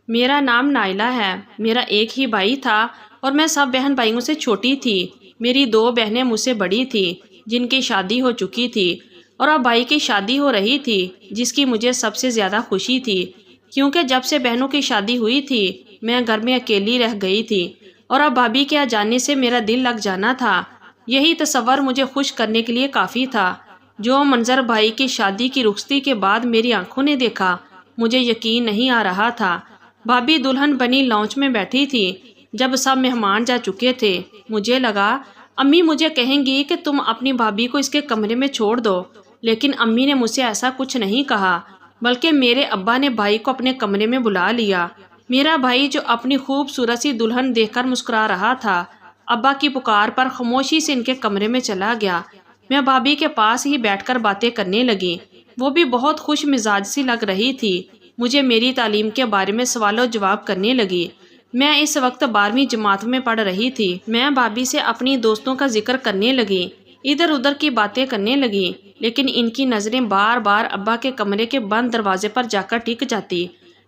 میرا نام نائلہ ہے۔ میرا ایک ہی بھائی تھا اور میں سب بہن بھائیوں سے چھوٹی تھی۔ میری 2 بہنیں مجھ سے بڑی تھیں جن کی شادی ہو چکی تھی، اور اب بھائی کی شادی ہو رہی تھی جس کی مجھے سب سے زیادہ خوشی تھی، کیونکہ جب سے بہنوں کی شادی ہوئی تھی میں گھر میں اکیلی رہ گئی تھی، اور اب بھابھی کے آ جانے سے میرا دل لگ جانا تھا۔ یہی تصور مجھے خوش کرنے کے لیے کافی تھا۔ جو منظر بھائی کی شادی کی رخصتی کے بعد میری آنکھوں نے دیکھا، مجھے یقین نہیں آ رہا تھا۔ بھابھی دلہن بنی لاؤنج میں بیٹھی تھی۔ جب سب مہمان جا چکے تھے مجھے لگا امی مجھے کہیں گی کہ تم اپنی بھابھی کو اس کے کمرے میں چھوڑ دو، لیکن امی نے مجھ سے ایسا کچھ نہیں کہا، بلکہ میرے ابا نے بھائی کو اپنے کمرے میں بلا لیا۔ میرا بھائی جو اپنی خوبصورت سی دلہن دیکھ کر مسکرا رہا تھا، ابا کی پکار پر خاموشی سے ان کے کمرے میں چلا گیا۔ میں بھابھی کے پاس ہی بیٹھ کر باتیں کرنے لگی۔ وہ بھی بہت خوش مزاج سی لگ رہی تھی۔ مجھے میری تعلیم کے بارے میں سوال و جواب کرنے لگی۔ میں اس وقت 12ویں جماعت میں پڑھ رہی تھی۔ میں بھابھی سے اپنی دوستوں کا ذکر کرنے لگی، ادھر ادھر کی باتیں کرنے لگی، لیکن ان کی نظریں بار بار ابا کے کمرے کے بند دروازے پر جا کر ٹک جاتی۔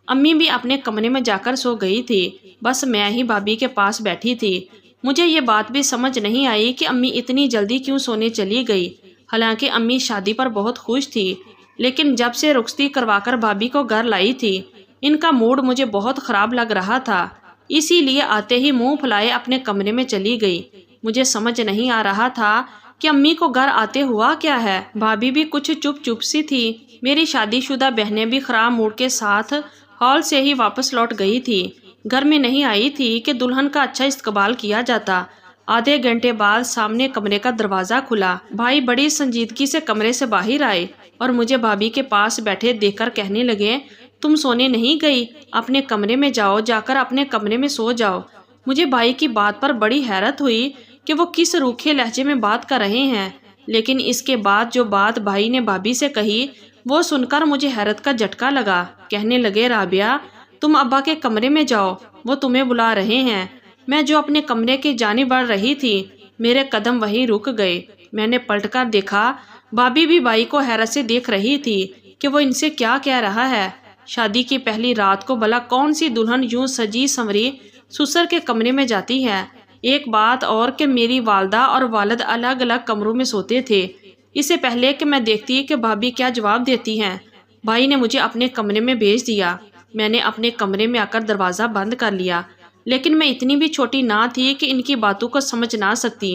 امی بھی اپنے کمرے میں جا کر سو گئی تھی، بس میں ہی بھابھی کے پاس بیٹھی تھی۔ مجھے یہ بات بھی سمجھ نہیں آئی کہ امی اتنی جلدی کیوں سونے چلی گئی، حالانکہ امی شادی پر بہت خوش تھی، لیکن جب سے رخصتی کروا کر بھابھی کو گھر لائی تھی ان کا موڈ مجھے بہت خراب لگ رہا تھا، اسی لیے آتے ہی منہ پھلائے اپنے کمرے میں چلی گئی۔ مجھے سمجھ نہیں آ رہا تھا کہ امی کو گھر آتے ہوا کیا ہے۔ بھابھی بھی کچھ چپ چپ سی تھی۔ میری شادی شدہ بہنیں بھی خراب موڈ کے ساتھ ہال سے ہی واپس لوٹ گئی تھی، گھر میں نہیں آئی تھی کہ دلہن کا اچھا استقبال کیا جاتا۔ آدھے گھنٹے بعد سامنے کمرے کا دروازہ کھلا۔ بھائی بڑی سنجیدگی سے کمرے سے باہر آئے اور مجھے بھابھی کے پاس بیٹھے دیکھ کر کہنے لگے، تم سونے نہیں گئی؟ اپنے کمرے میں جاؤ، جا کر اپنے کمرے میں سو جاؤ۔ مجھے بھائی کی بات پر بڑی حیرت ہوئی کہ وہ کس روکھے لہجے میں بات کر رہے ہیں، لیکن اس کے بعد جو بات بھائی نے بھابھی سے کہی وہ سن کر مجھے حیرت کا جھٹکا لگا۔ کہنے لگے، رابعہ تم ابا کے کمرے میں جاؤ، وہ تمہیں بلا رہے ہیں۔ میں جو اپنے کمرے کی جانب بڑھ رہی تھی میرے قدم وہیں رک گئے۔ میں نے پلٹ کر دیکھا، بھابھی بھی بھائی کو حیرت سے دیکھ رہی تھی کہ وہ ان سے کیا کہہ رہا ہے۔ شادی کی پہلی رات کو بھلا کون سی دلہن یوں سجی سنوری سسر کے کمرے میں جاتی ہے؟ ایک بات اور کہ میری والدہ اور والد الگ الگ کمروں میں سوتے تھے۔ اس سے پہلے کہ میں دیکھتی کہ بھابھی کیا جواب دیتی ہیں، بھائی نے مجھے اپنے کمرے میں بھیج دیا۔ میں نے اپنے کمرے میں آ کر دروازہ بند کر لیا، لیکن میں اتنی بھی چھوٹی نہ تھی کہ ان کی باتوں کو سمجھ نہ سکتی۔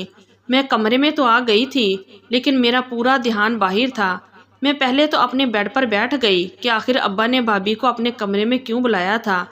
میں کمرے میں تو آ گئی تھی، لیکن میرا پورا دھیان باہر تھا۔ میں پہلے تو اپنے بیڈ پر بیٹھ گئی کہ آخر ابا نے بھابھی کو اپنے کمرے میں کیوں بلایا تھا۔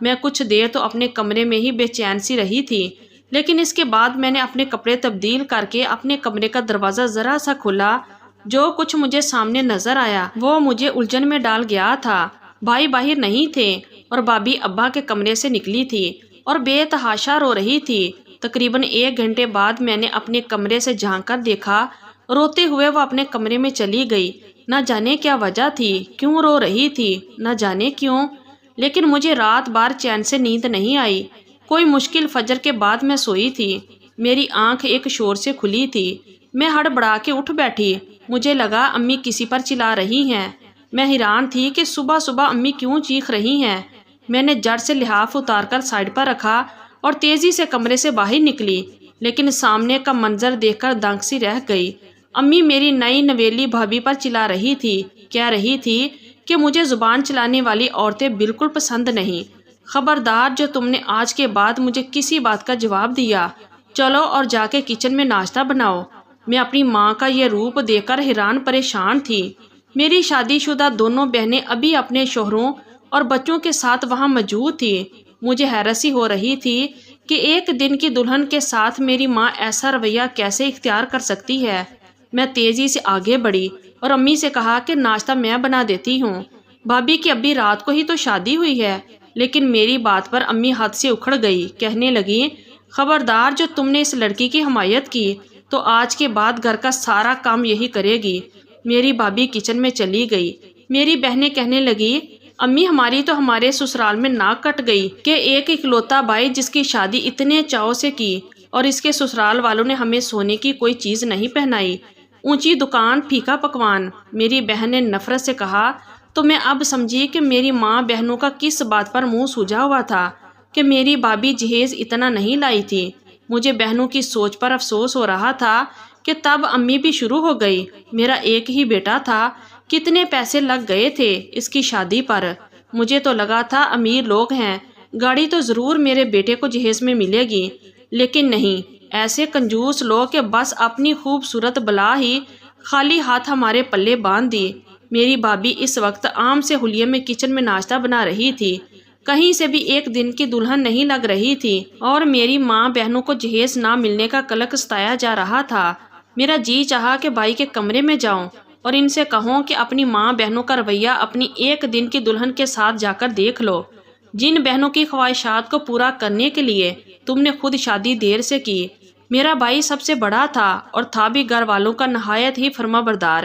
میں کچھ دیر تو اپنے کمرے میں ہی بے چین سی رہی تھی، لیکن اس کے بعد میں نے اپنے کپڑے تبدیل کر کے اپنے کمرے کا دروازہ ذرا سا کھولا۔ جو کچھ مجھے سامنے نظر آیا وہ مجھے الجھن میں ڈال گیا تھا۔ بھائی باہر نہیں تھے اور بھابھی ابا کے کمرے سے نکلی تھی اور بے تحاشا رو رہی تھی۔ تقریباً 1 گھنٹے بعد میں نے اپنے کمرے سے جھانک کر دیکھا، روتے ہوئے وہ اپنے کمرے میں چلی گئی۔ نہ جانے کیا وجہ تھی، کیوں رو رہی تھی، نہ جانے کیوں، لیکن مجھے رات بھر چین سے نیند نہیں آئی۔ کوئی مشکل فجر کے بعد میں سوئی تھی۔ میری آنکھ ایک شور سے کھلی تھی۔ میں ہڑبڑا کے اٹھ بیٹھی۔ مجھے لگا امی کسی پر چلا رہی ہیں۔ میں حیران تھی کہ صبح صبح امی کیوں چیخ رہی ہیں۔ میں نے جڑ سے لحاف اتار کر سائڈ پر رکھا اور تیزی سے کمرے سے باہر نکلی، لیکن سامنے کا منظر دیکھ کر دنگ سی رہ گئی۔ امی میری نئی نویلی بھابھی پر چلا رہی تھی، کہہ رہی تھی کہ مجھے زبان چلانے والی عورتیں بالکل پسند نہیں۔ خبردار جو تم نے آج کے بعد مجھے کسی بات کا جواب دیا، چلو اور جا کے کچن میں ناشتہ بناؤ۔ میں اپنی ماں کا یہ روپ دیکھ کر حیران پریشان تھی۔ میری شادی شدہ دونوں بہنیں ابھی اپنے شوہروں اور بچوں کے ساتھ وہاں موجود تھی۔ مجھے حیرت سی ہو رہی تھی کہ ایک دن کی دلہن کے ساتھ میری ماں ایسا رویہ کیسے اختیار کر سکتی ہے۔ میں تیزی سے آگے بڑھی اور امی سے کہا کہ ناشتہ میں بنا دیتی ہوں، بھابھی کی ابھی رات کو ہی تو شادی ہوئی ہے۔ لیکن میری بات پر امی حد سے اکھڑ گئی، کہنے لگی، خبردار جو تم نے اس لڑکی کی حمایت کی تو آج کے بعد گھر کا سارا کام یہی کرے گی۔ میری بھابھی کچن میں چلی گئی۔ میری بہنیں کہنے لگی، امی ہماری تو ہمارے سسرال میں ناک کٹ گئی کہ ایک اکلوتا بھائی جس کی شادی اتنے چاؤ سے کی اور اس کے سسرال والوں نے ہمیں سونے کی کوئی چیز نہیں پہنائی، اونچی دکان، پھیکا پکوان۔ میری بہن نے نفرت سے کہا، تو میں اب سمجھی کہ میری ماں بہنوں کا کس بات پر منہ سوجا ہوا تھا کہ میری بھابھی جہیز اتنا نہیں لائی تھی۔ مجھے بہنوں کی سوچ پر افسوس ہو رہا تھا کہ تب امی بھی شروع ہو گئی۔ میرا ایک ہی بیٹا تھا، کتنے پیسے لگ گئے تھے اس کی شادی پر۔ مجھے تو لگا تھا امیر لوگ ہیں، گاڑی تو ضرور میرے بیٹے کو جہیز میں ملے گی، لیکن نہیں، ایسے کنجوس لوگ کہ بس اپنی خوبصورت بلا ہی خالی ہاتھ ہمارے پلے باندھ دی۔ میری بھابھی اس وقت آم سے حلیے میں کچن میں ناشتہ بنا رہی تھی، کہیں سے بھی ایک دن کی دلہن نہیں لگ رہی تھی، اور میری ماں بہنوں کو جہیز نہ ملنے کا کلک ستایا جا رہا تھا۔ میرا جی چاہا کہ بھائی کے کمرے میں جاؤں اور ان سے کہوں کہ اپنی ماں بہنوں کا رویہ اپنی ایک دن کی دلہن کے ساتھ جا کر دیکھ لو، جن بہنوں کی خواہشات کو پورا کرنے کے لیے تم نے خود شادی دیر سے کی۔ میرا بھائی سب سے بڑا تھا اور تھا بھی گھر والوں کا نہایت ہی فرما بردار،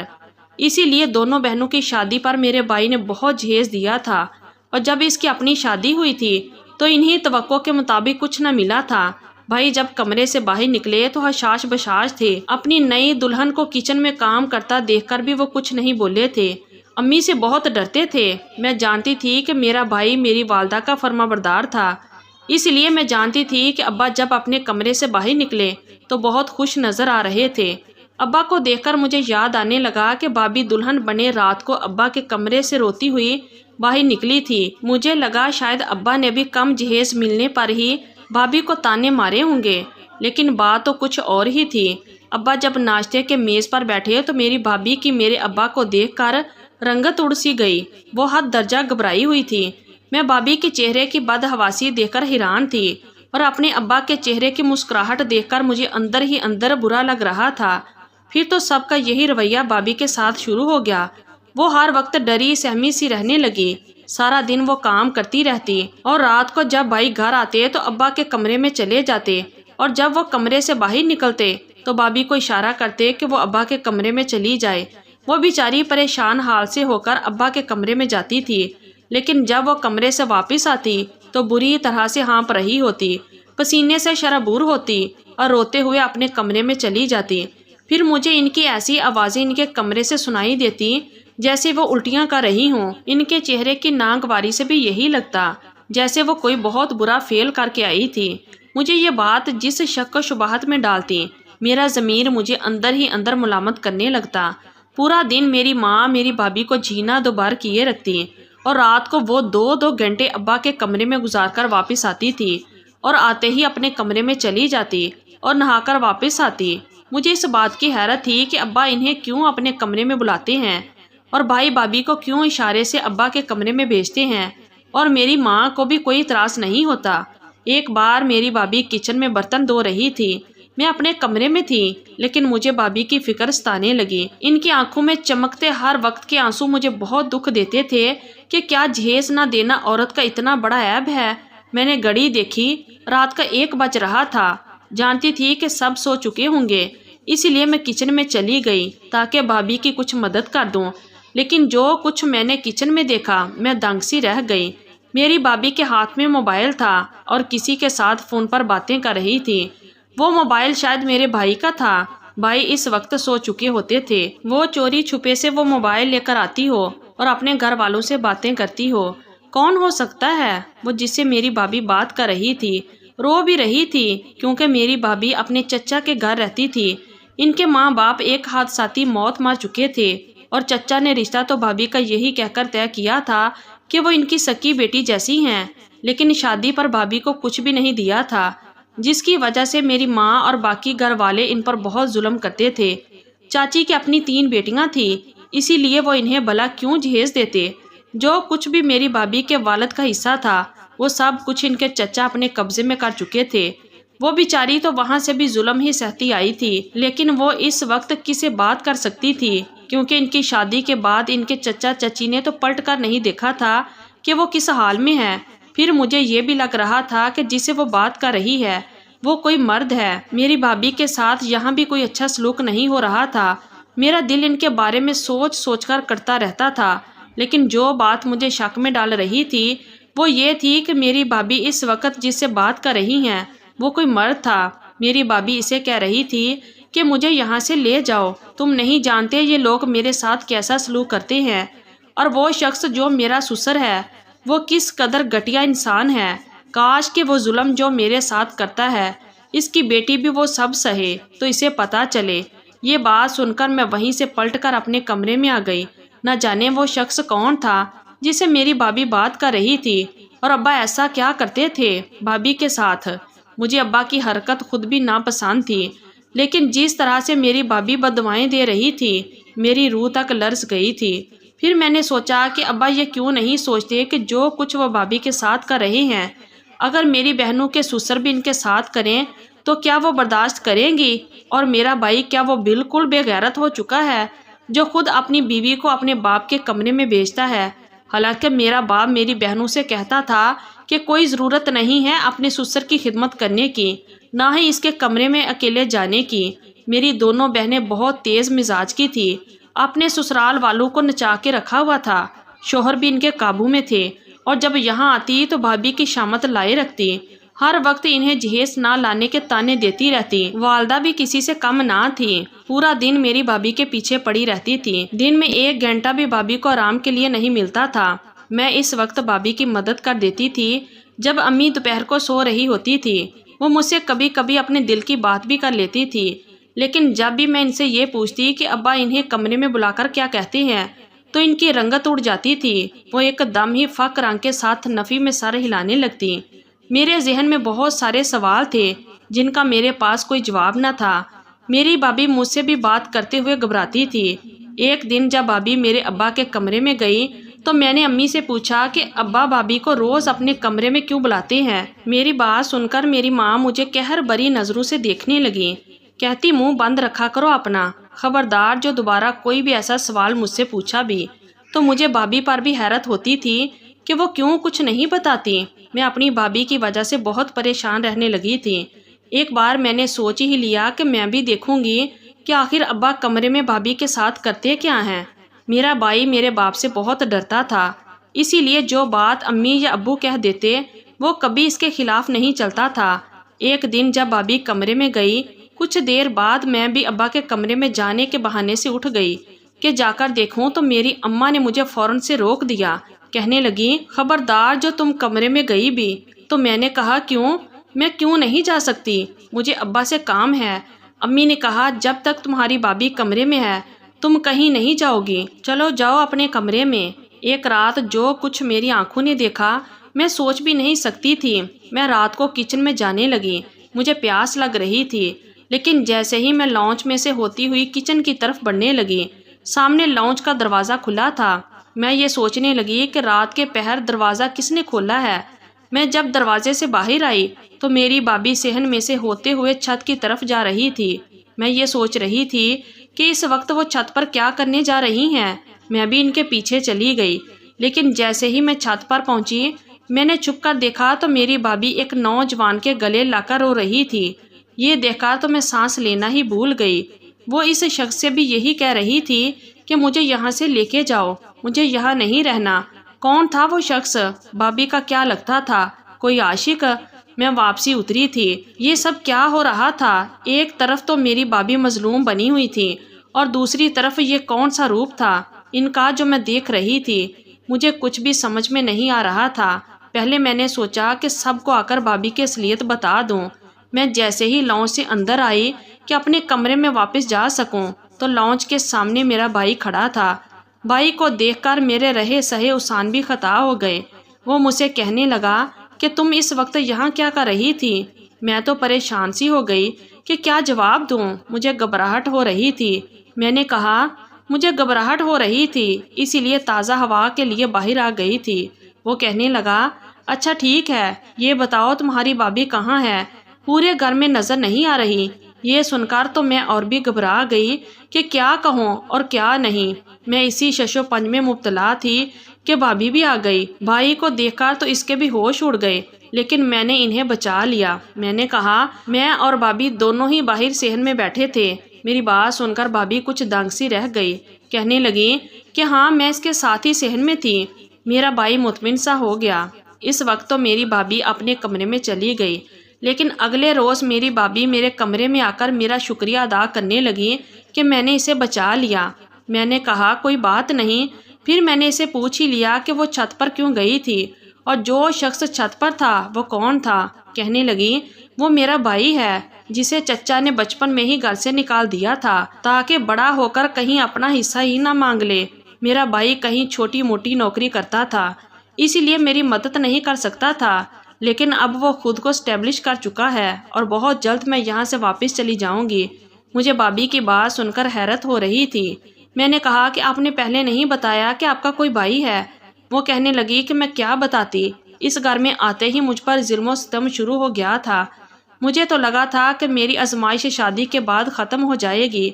اسی لیے دونوں بہنوں کی شادی پر میرے بھائی نے بہت جہیز دیا تھا، اور جب اس کی اپنی شادی ہوئی تھی تو انہی توقع کے مطابق کچھ نہ ملا تھا۔ بھائی جب کمرے سے باہر نکلے تو حشاش بشاش تھے، اپنی نئی دلہن کو کچن میں کام کرتا دیکھ کر بھی وہ کچھ نہیں بولے تھے۔ امی سے بہت ڈرتے تھے، میں جانتی تھی کہ میرا بھائی میری والدہ کا فرما بردار تھا، اس لیے میں جانتی تھی کہ ابا جب اپنے کمرے سے باہر نکلے تو بہت خوش نظر آ رہے تھے۔ ابا کو دیکھ کر مجھے یاد آنے لگا کہ بھابھی دلہن بنے رات کو ابا کے کمرے سے روتی ہوئی باہر نکلی تھی۔ مجھے لگا شاید ابا نے بھی کم جہیز ملنے پر ہی بھابھی کو تانے مارے ہوں گے، لیکن بات تو کچھ اور ہی تھی۔ ابا جب ناشتے کے میز پر بیٹھے تو میری بھابھی کی میرے ابا کو دیکھ کر رنگت اڑ سی گئی، وہ حد درجہ گھبرائی ہوئی تھی۔ میں بھابھی کے چہرے کی بدحواسی دیکھ کر حیران تھی، اور اپنے ابا کے چہرے کی مسکراہٹ دیکھ کر مجھے اندر ہی اندر برا لگ رہا تھا۔ پھر تو سب کا یہی رویہ بھابھی کے ساتھ شروع ہو گیا، وہ ہر وقت ڈری سہمی سی رہنے لگی، سارا دن وہ کام کرتی رہتی، اور رات کو جب بھائی گھر آتے تو ابا کے کمرے میں چلے جاتے، اور جب وہ کمرے سے باہر نکلتے تو بھابھی کو اشارہ کرتے کہ وہ ابا کے کمرے میں چلی جائے۔ وہ بیچاری پریشان حال سے ہو کر ابا کے کمرے میں جاتی تھی، لیکن جب وہ کمرے سے واپس آتی تو بری طرح سے ہانپ رہی ہوتی، پسینے سے شرابور ہوتی، اور روتے ہوئے اپنے کمرے میں چلی جاتی۔ پھر مجھے ان کی ایسی آوازیں ان کے کمرے سے سنائی دیتی جیسے وہ الٹیاں کر رہی ہوں۔ ان کے چہرے کی ناگواری سے بھی یہی لگتا جیسے وہ کوئی بہت برا فعل کر کے آئی تھی۔ مجھے یہ بات جس شک و شبہات میں ڈالتی، میرا ضمیر مجھے اندر ہی اندر ملامت کرنے لگتا۔ پورا دن میری ماں میری بھابھی کو جینا دوبار کیے رکھتی، اور رات کو وہ دو دو گھنٹے ابا کے کمرے میں گزار کر واپس آتی تھی، اور آتے ہی اپنے کمرے میں چلی جاتی اور نہا کر واپس آتی۔ مجھے اس بات کی حیرت تھی کہ ابا انہیں کیوں اپنے کمرے میں بلاتے ہیں، اور بھائی بھابھی کو کیوں اشارے سے ابا کے کمرے میں بھیجتے ہیں، اور میری ماں کو بھی کوئی اعتراض نہیں ہوتا۔ ایک بار میری بھابھی کچن میں برتن دھو رہی تھی، میں اپنے کمرے میں تھی، لیکن مجھے بھابھی کی فکر ستانے لگی۔ ان کی آنکھوں میں چمکتے ہر وقت کے آنسو مجھے بہت دکھ دیتے تھے کہ کیا جہیز نہ دینا عورت کا اتنا بڑا عیب ہے۔ میں نے گھڑی دیکھی، رات کا 1 بج رہا تھا، جانتی تھی کہ سب سو چکے ہوں گے، اسی لیے میں کچن میں چلی گئی تاکہ بھابھی کی کچھ مدد کر دوں، لیکن جو کچھ میں نے کچن میں دیکھا میں دنگ سی رہ گئی۔ میری بھابھی کے ہاتھ میں موبائل تھا اور کسی کے ساتھ فون پر باتیں کر رہی تھی۔ وہ موبائل شاید میرے بھائی کا تھا، بھائی اس وقت سو چکے ہوتے تھے۔ وہ چوری چھپے سے وہ موبائل لے کر آتی ہو اور اپنے گھر والوں سے باتیں کرتی ہو۔ کون ہو سکتا ہے وہ جس سے میری بھابھی بات کر رہی تھی؟ رو بھی رہی تھی کیونکہ میری بھابھی اپنے چچا کے گھر رہتی تھی۔ ان کے ماں باپ ایک حادثاتی موت مار چکے تھے، اور چچا نے رشتہ تو بھابھی کا یہی کہہ کر طے کیا تھا کہ وہ ان کی سکی بیٹی جیسی ہیں، لیکن شادی پر بھابھی کو کچھ بھی نہیں دیا تھا، جس کی وجہ سے میری ماں اور باقی گھر والے ان پر بہت ظلم کرتے تھے۔ چاچی کی اپنی 3 بیٹیاں تھیں، اسی لیے وہ انہیں بھلا کیوں جہیز دیتے۔ جو کچھ بھی میری بھابھی کے والد کا حصہ تھا وہ سب کچھ ان کے چچا اپنے قبضے میں کر چکے تھے۔ وہ بیچاری تو وہاں سے بھی ظلم ہی سہتی آئی تھی، لیکن وہ اس وقت کسے بات کر سکتی تھی، کیونکہ ان کی شادی کے بعد ان کے چچا چچی نے تو پلٹ کر نہیں دیکھا تھا کہ وہ کس حال میں ہے۔ پھر مجھے یہ بھی لگ رہا تھا کہ جسے وہ بات کر رہی ہے وہ کوئی مرد ہے۔ میری بھابھی کے ساتھ یہاں بھی کوئی اچھا سلوک نہیں ہو رہا تھا۔ میرا دل ان کے بارے میں سوچ سوچ کر کرتا رہتا تھا، لیکن جو بات مجھے شک میں ڈال رہی تھی وہ یہ تھی کہ میری بھابھی اس وقت جس سے بات کر رہی ہیں وہ کوئی مرد تھا۔ میری بھابھی اسے کہہ رہی تھی کہ مجھے یہاں سے لے جاؤ، تم نہیں جانتے یہ لوگ میرے ساتھ کیسا سلوک کرتے ہیں۔ اور وہ شخص جو میرا سسر ہے وہ کس قدر گھٹیا انسان ہے۔ کاش کہ وہ ظلم جو میرے ساتھ کرتا ہے اس کی بیٹی بھی وہ سب سہے تو اسے پتہ چلے۔ یہ بات سن کر میں وہیں سے پلٹ کر اپنے کمرے میں آ گئی۔ نہ جانے وہ شخص کون تھا جسے میری بھابھی بات کر رہی تھی، اور ابا ایسا کیا کرتے تھے بھابھی کے ساتھ۔ مجھے ابا کی حرکت خود بھی ناپسند تھی، لیکن جس طرح سے میری بھابھی بددعائیں دے رہی تھی میری روح تک لرز گئی تھی۔ پھر میں نے سوچا کہ ابا یہ کیوں نہیں سوچتے کہ جو کچھ وہ بھابھی کے ساتھ کر رہے ہیں اگر میری بہنوں کے سسر بھی ان کے ساتھ کریں تو کیا وہ برداشت کریں گی؟ اور میرا بھائی کیا وہ بالکل بے غیرت ہو چکا ہے جو خود اپنی بیوی کو اپنے باپ کے کمرے میں بھیجتا ہے؟ حالانکہ میرا باپ میری بہنوں سے کہتا تھا کہ کوئی ضرورت نہیں ہے اپنے سسر کی خدمت کرنے کی، نہ ہی اس کے کمرے میں اکیلے جانے کی۔ میری دونوں بہنیں بہت تیز مزاج کی تھی، اپنے سسرال والوں کو نچا کے رکھا ہوا تھا، شوہر بھی ان کے قابو میں تھے، اور جب یہاں آتی تو بھابھی کی شامت لائے رکھتی، ہر وقت انہیں جہیز نہ لانے کے تانے دیتی رہتی۔ والدہ بھی کسی سے کم نہ تھی، پورا دن میری بھابھی کے پیچھے پڑی رہتی تھی، دن میں 1 گھنٹہ بھی بھابھی کو آرام کے لیے نہیں ملتا تھا۔ میں اس وقت بھابھی کی مدد کر دیتی تھی جب امی دوپہر کو سو رہی ہوتی تھی۔ وہ مجھ سے کبھی کبھی اپنے دل کی بات بھی کر لیتی تھی، لیکن جب بھی میں ان سے یہ پوچھتی کہ ابا انہیں کمرے میں بلا کر کیا کہتے ہیں تو ان کی رنگت اڑ جاتی تھی، وہ ایک دم ہی فق رنگ کے ساتھ نفی میں سر ہلانے لگتی۔ میرے ذہن میں بہت سارے سوال تھے جن کا میرے پاس کوئی جواب نہ تھا۔ میری بھابھی مجھ سے بھی بات کرتے ہوئے گھبراتی تھی۔ ایک دن جب بھابھی میرے ابا کے کمرے میں گئی تو میں نے امی سے پوچھا کہ ابا بھابھی کو روز اپنے کمرے میں کیوں بلاتے ہیں؟ میری بات سن کر میری ماں مجھے قہر بری نظروں سے دیکھنے لگی، کہتی منہ بند رکھا کرو اپنا، خبردار جو دوبارہ کوئی بھی ایسا سوال مجھ سے پوچھا بھی تو مجھے بھابھی پر بھی حیرت ہوتی تھی کہ وہ کیوں کچھ نہیں بتاتی۔ میں اپنی بھابھی کی وجہ سے بہت پریشان رہنے لگی تھی۔ ایک بار میں نے سوچ ہی لیا کہ میں بھی دیکھوں گی کہ آخر ابا کمرے میں بھابھی کے ساتھ کرتے کیا ہیں۔ میرا بھائی میرے باپ سے بہت ڈرتا تھا، اسی لیے جو بات امی یا ابو کہہ دیتے وہ کبھی اس کے خلاف نہیں چلتا تھا۔ ایک دن جب بھابھی کمرے میں گئی کچھ دیر بعد میں بھی ابا کے کمرے میں جانے کے بہانے سے اٹھ گئی کہ جا کر دیکھوں تو میری اماں نے مجھے فوراً سے روک دیا، کہنے لگی خبردار جو تم کمرے میں گئی بھی۔ تو میں نے کہا کیوں؟ میں کیوں نہیں جا سکتی؟ مجھے ابا سے کام ہے۔ امی نے کہا جب تک تمہاری بھابھی کمرے میں ہے تم کہیں نہیں جاؤ گی، چلو جاؤ اپنے کمرے میں۔ ایک رات جو کچھ میری آنکھوں نے دیکھا میں سوچ بھی نہیں سکتی تھی۔ میں رات کو کچن میں جانے لگی، مجھے پیاس لگ رہی تھی، لیکن جیسے ہی میں لانچ میں سے ہوتی ہوئی کچن کی طرف بڑھنے لگی سامنے لانچ کا دروازہ کھلا تھا۔ میں یہ سوچنے لگی کہ رات کے پہر دروازہ کس نے کھولا ہے۔ میں جب دروازے سے باہر آئی تو میری بھابھی صحن میں سے ہوتے ہوئے چھت کی طرف جا رہی تھی۔ میں یہ سوچ رہی تھی کہ اس وقت وہ چھت پر کیا کرنے جا رہی ہیں۔ میں بھی ان کے پیچھے چلی گئی، لیکن جیسے ہی میں چھت پر پہنچی میں نے چھپ کر دیکھا تو میری بھابھی ایک نوجوان کے گلے لا کر رو رہی تھی۔ یہ دیکھا تو میں سانس لینا ہی بھول گئی۔ وہ اس شخص سے بھی یہی کہہ رہی تھی کہ مجھے یہاں سے لے کے جاؤ، مجھے یہاں نہیں رہنا۔ کون تھا وہ شخص؟ بھابھی کا کیا لگتا تھا؟ کوئی عاشق؟ میں واپسی اتری تھی۔ یہ سب کیا ہو رہا تھا؟ ایک طرف تو میری بھابھی مظلوم بنی ہوئی تھی اور دوسری طرف یہ کون سا روپ تھا ان کا جو میں دیکھ رہی تھی؟ مجھے کچھ بھی سمجھ میں نہیں آ رہا تھا۔ پہلے میں نے سوچا کہ سب کو آ کر بھابھی کی اصلیت بتا دوں۔ میں جیسے ہی لانچ سے اندر آئی کہ اپنے کمرے میں واپس جا سکوں تو لانچ کے سامنے میرا بھائی کھڑا تھا۔ بھائی کو دیکھ کر میرے رہے سہے احسان بھی خطا ہو گئے۔ وہ مجھ سے کہنے لگا کہ تم اس وقت یہاں کیا کر رہی تھی؟ میں تو پریشان سی ہو گئی کہ کیا جواب دوں، مجھے گھبراہٹ ہو رہی تھی۔ میں نے کہا مجھے گھبراہٹ ہو رہی تھی اسی لیے تازہ ہوا کے لیے باہر آ گئی تھی۔ وہ کہنے لگا اچھا ٹھیک ہے، یہ بتاؤ تمہاری بھابھی کہاں ہے؟ پورے گھر میں نظر نہیں آ رہی۔ یہ سن کر تو میں اور بھی گھبرا گئی کہ کیا کہوں اور کیا نہیں۔ میں اسی شش و پنج میں مبتلا تھی کہ بھابھی بھی آ گئی۔ بھائی کو دیکھ کر تو اس کے بھی ہوش اڑ گئے، لیکن میں نے انہیں بچا لیا۔ میں نے کہا میں اور بھابھی دونوں ہی باہر صحن میں بیٹھے تھے۔ میری بات سن کر بھابھی کچھ دنگ سی رہ گئی، کہنے لگی کہ ہاں میں اس کے ساتھ ہی صحن میں تھی۔ میرا بھائی مطمئن سا ہو گیا۔ اس وقت تو میری بھابھی اپنے کمرے میں چلی گئی، لیکن اگلے روز میری بھابھی میرے کمرے میں آ کر میرا شکریہ ادا کرنے لگی کہ میں نے اسے بچا لیا۔ میں نے کہا کوئی بات نہیں، پھر میں نے اسے پوچھ ہی لیا کہ وہ چھت پر کیوں گئی تھی اور جو شخص چھت پر تھا وہ کون تھا۔ کہنے لگی وہ میرا بھائی ہے جسے چچا نے بچپن میں ہی گھر سے نکال دیا تھا تاکہ بڑا ہو کر کہیں اپنا حصہ ہی نہ مانگ لے۔ میرا بھائی کہیں چھوٹی موٹی نوکری کرتا تھا، اسی لیے میری مدد نہیں کر سکتا تھا، لیکن اب وہ خود کو اسٹیبلش کر چکا ہے اور بہت جلد میں یہاں سے واپس چلی جاؤں گی۔ مجھے بھابھی کی بات سن کر حیرت ہو رہی تھی۔ میں نے کہا کہ آپ نے پہلے نہیں بتایا کہ آپ کا کوئی بھائی ہے۔ وہ کہنے لگی کہ میں کیا بتاتی، اس گھر میں آتے ہی مجھ پر ظلم و ستم شروع ہو گیا تھا۔ مجھے تو لگا تھا کہ میری آزمائش شادی کے بعد ختم ہو جائے گی،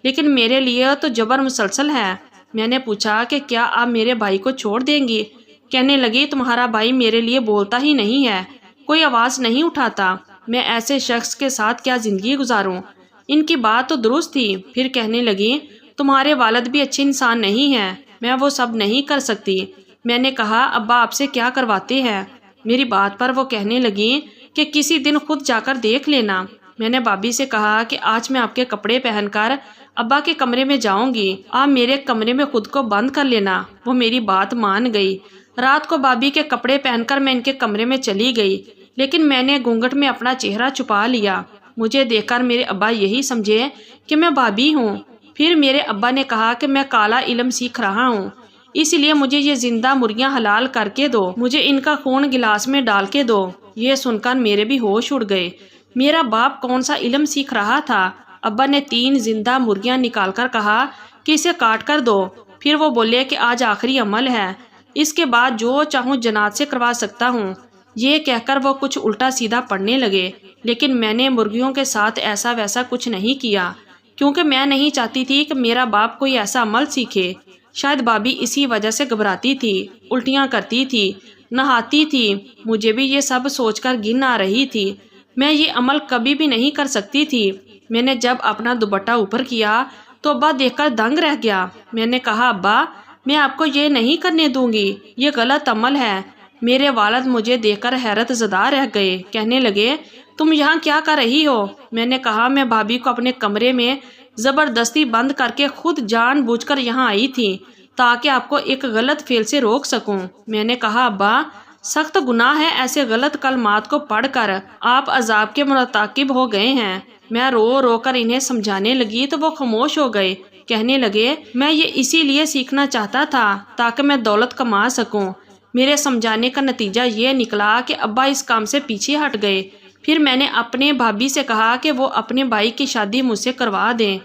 لیکن میرے لیے تو جبر مسلسل ہے۔ میں نے پوچھا کہ کیا آپ میرے بھائی کو چھوڑ دیں گی؟ کہنے لگی تمہارا بھائی میرے لیے بولتا ہی نہیں ہے، کوئی آواز نہیں اٹھاتا، میں ایسے شخص کے ساتھ کیا زندگی گزاروں؟ ان کی بات تو درست تھی۔ پھر کہنے لگی تمہارے والد بھی اچھے انسان نہیں ہیں، میں وہ سب نہیں کر سکتی۔ میں نے کہا ابا آپ سے کیا کرواتے ہیں؟ میری بات پر وہ کہنے لگی کہ کسی دن خود جا کر دیکھ لینا۔ میں نے بھابھی سے کہا کہ آج میں آپ کے کپڑے پہن کر ابا کے کمرے میں جاؤں گی، آپ میرے کمرے میں خود کو بند کر لینا۔ وہ میری بات مان گئی۔ رات کو بھابھی کے کپڑے پہن کر میں ان کے کمرے میں چلی گئی، لیکن میں نے گھونگھٹ میں اپنا چہرہ چھپا لیا۔ مجھے دیکھ کر میرے ابا یہی سمجھے کہ میں بھابھی ہوں۔ پھر میرے ابا نے کہا کہ میں کالا علم سیکھ رہا ہوں، اس لیے مجھے یہ زندہ مرغیاں حلال کر کے دو، مجھے ان کا خون گلاس میں ڈال کے دو۔ یہ سن کر میرے بھی ہوش اڑ گئے۔ میرا باپ کون سا علم سیکھ رہا تھا؟ ابا نے 3 زندہ مرغیاں نکال کر کہا کہ اسے کاٹ کر دو۔ پھر وہ بولے کہ آج آخری عمل ہے، اس کے بعد جو چاہوں جنات سے کروا سکتا ہوں۔ یہ کہہ کر وہ کچھ الٹا سیدھا پڑھنے لگے، لیکن میں نے مرغیوں کے ساتھ ایسا ویسا کچھ نہیں کیا، کیونکہ میں نہیں چاہتی تھی کہ میرا باپ کوئی ایسا عمل سیکھے۔ شاید بھابھی اسی وجہ سے گھبراتی تھی، الٹیاں کرتی تھی، نہاتی تھی۔ مجھے بھی یہ سب سوچ کر گھن آ رہی تھی۔ میں یہ عمل کبھی بھی نہیں کر سکتی تھی۔ میں نے جب اپنا دوپٹہ اوپر کیا تو ابا دیکھ کر دنگ رہ گیا۔ میں نے کہا ابا میں آپ کو یہ نہیں کرنے دوں گی، یہ غلط عمل ہے۔ میرے والد مجھے دیکھ کر حیرت زدہ رہ گئے، کہنے لگے تم یہاں کیا کر رہی ہو؟ میں نے کہا میں بھابھی کو اپنے کمرے میں زبردستی بند کر کے خود جان بوجھ کر یہاں آئی تھی تاکہ آپ کو ایک غلط فعل سے روک سکوں۔ میں نے کہا ابا سخت گناہ ہے ایسے غلط کلمات کو پڑھ کر، آپ عذاب کے مرتکب ہو گئے ہیں۔ میں رو رو کر انہیں سمجھانے لگی تو وہ خاموش ہو گئے، کہنے لگے میں یہ اسی لیے سیکھنا چاہتا تھا تاکہ میں دولت کما سکوں۔ میرے سمجھانے کا نتیجہ یہ نکلا کہ ابا اس کام سے پیچھے ہٹ گئے۔ پھر میں نے اپنے بھابھی سے کہا کہ وہ اپنے بھائی کی شادی مجھ سے کروا دیں۔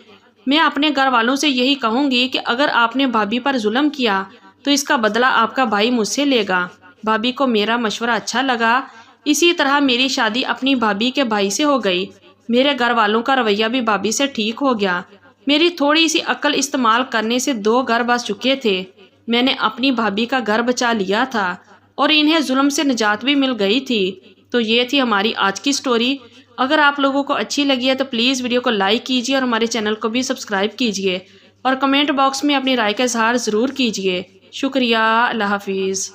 میں اپنے گھر والوں سے یہی کہوں گی کہ اگر آپ نے بھابھی پر ظلم کیا تو اس کا بدلہ آپ کا بھائی مجھ سے لے گا۔ بھابھی کو میرا مشورہ اچھا لگا۔ اسی طرح میری شادی اپنی بھابھی کے بھائی سے ہو گئی۔ میرے گھر والوں کا رویہ بھی بھابھی سے ٹھیک ہو گیا۔ میری تھوڑی سی عقل استعمال کرنے سے 2 گھر بس چکے تھے۔ میں نے اپنی بھابھی کا گھر بچا لیا تھا اور انہیں ظلم سے نجات بھی مل گئی تھی۔ تو یہ تھی ہماری آج کی سٹوری۔ اگر آپ لوگوں کو اچھی لگی ہے تو پلیز ویڈیو کو لائک کیجیے اور ہمارے چینل کو بھی سبسکرائب کیجیے اور کمنٹ باکس میں اپنی رائے کا اظہار ضرور کیجیے۔ شکریہ، اللہ حافظ۔